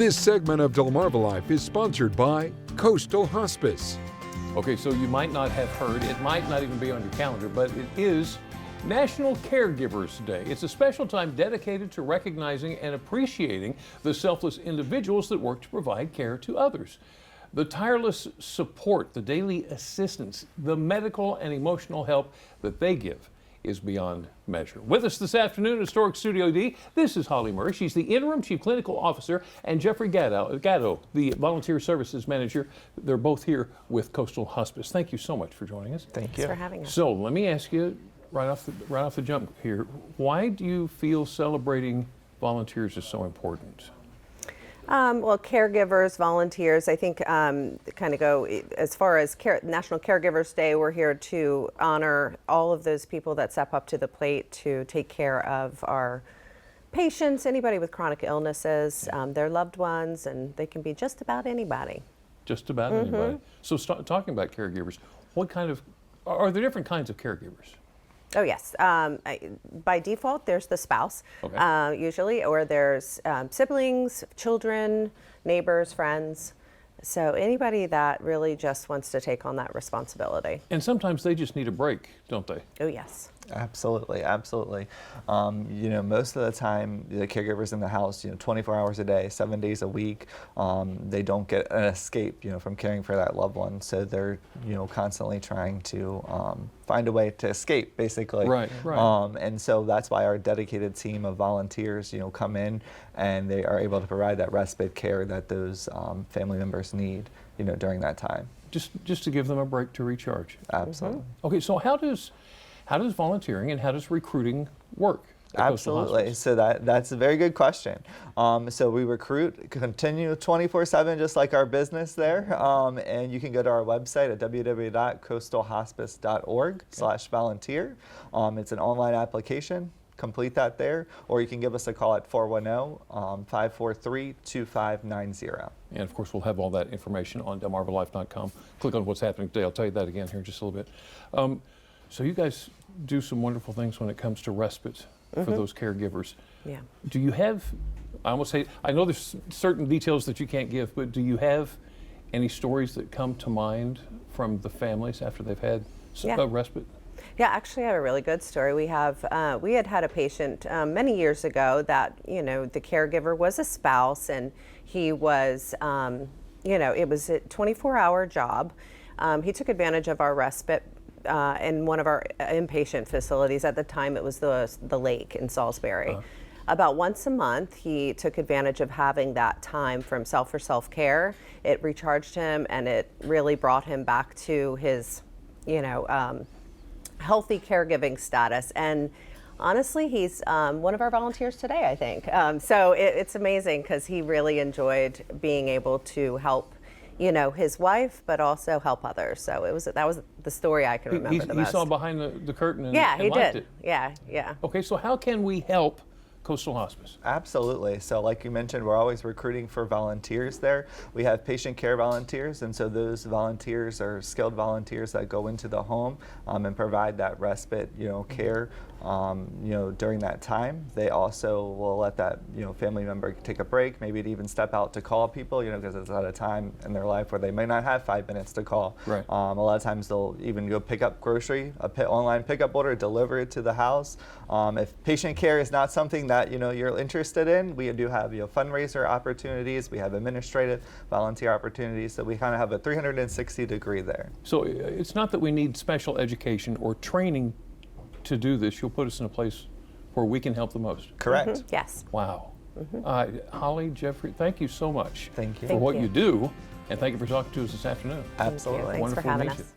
This segment of DelmarvaLife is sponsored by Coastal Hospice. Okay, so you might not have heard, it might not even be on your calendar, but it is National Caregivers Day. It's a special time dedicated to recognizing and appreciating the selfless individuals that work to provide care to others. The tireless support, the daily assistance, the medical and emotional help that they give is beyond measure. With us this afternoon in Historic Studio D, this is Holly Murray. She's the Interim Chief Clinical Officer, and Jeffrey Gatto, the Volunteer Services Manager. They're both here with Coastal Hospice. Thank you so much for joining us. Thanks for having us. So let me ask you right off the jump here, why do you feel celebrating volunteers is so important? Well, caregivers, volunteers, I think kind of go as far as National Caregivers Day. We're here to honor all of those people that step up to the plate to take care of our patients, anybody with chronic illnesses, their loved ones, and they can be just about anybody. Just about anybody. So talking about caregivers, are there different kinds of caregivers? Oh, yes. By default, there's the spouse, usually, or there's siblings, children, neighbors, friends. So anybody that really just wants to take on that responsibility. And sometimes they just need a break, don't they? Oh, yes. Absolutely, absolutely. Most of the time, the caregivers in the house, 24 hours a day, 7 days a week, they don't get an escape, from caring for that loved one. So they're, constantly trying to find a way to escape, basically. Right. And so that's why our dedicated team of volunteers, come in and they are able to provide that respite care that those family members need, during that time. Just to give them a break to recharge. Absolutely. Okay, so how does volunteering and how does recruiting work? Absolutely. So that's a very good question. So we recruit, continue 24/7, just like our business there. And you can go to our website at www.coastalhospice.org/volunteer. It's an online application. Complete that there, or you can give us a call at 410-543-2590. And of course, we'll have all that information on DelmarvaLife.com. Click on what's happening today. I'll tell you that again here in just a little bit. So you guys do some wonderful things when it comes to respite for those caregivers. Yeah. Do you have, I know there's certain details that you can't give, but do you have any stories that come to mind from the families after they've had respite? Yeah, actually I have a really good story. We had a patient many years ago that, the caregiver was a spouse, and he was, it was a 24-hour job. He took advantage of our respite in one of our inpatient facilities. At the time, it was the lake in Salisbury. About once a month, he took advantage of having that time for himself for self-care. It recharged him, and it really brought him back to his, healthy caregiving status. And honestly, he's one of our volunteers today, I think. So it's amazing because he really enjoyed being able to help his wife, but also help others. So that was the story I can remember the most. He saw behind the curtain and, he liked did. it. Yeah. Okay, so how can we help Coastal Hospice? Absolutely. So like you mentioned, we're always recruiting for volunteers there. We have patient care volunteers, and so those volunteers are skilled volunteers that go into the home and provide that respite, care, during that time. They also will let that, family member take a break, maybe to even step out to call people, because it's at a time in their life where they may not have 5 minutes to call. Right. A lot of times they'll even go pick up grocery, online pickup order, deliver it to the house. If patient care is not something that you're interested in, we do have fundraiser opportunities. We have administrative volunteer opportunities. So we kind of have a 360-degree there. So it's not that we need special education or training to do this. You'll put us in a place where we can help the most. Correct. Yes. Wow. Holly, Jeffrey, thank you so much. Thank you. For what you do, and thank you for talking to us this afternoon. Absolutely. Thanks Wonderful for having to meet us. you.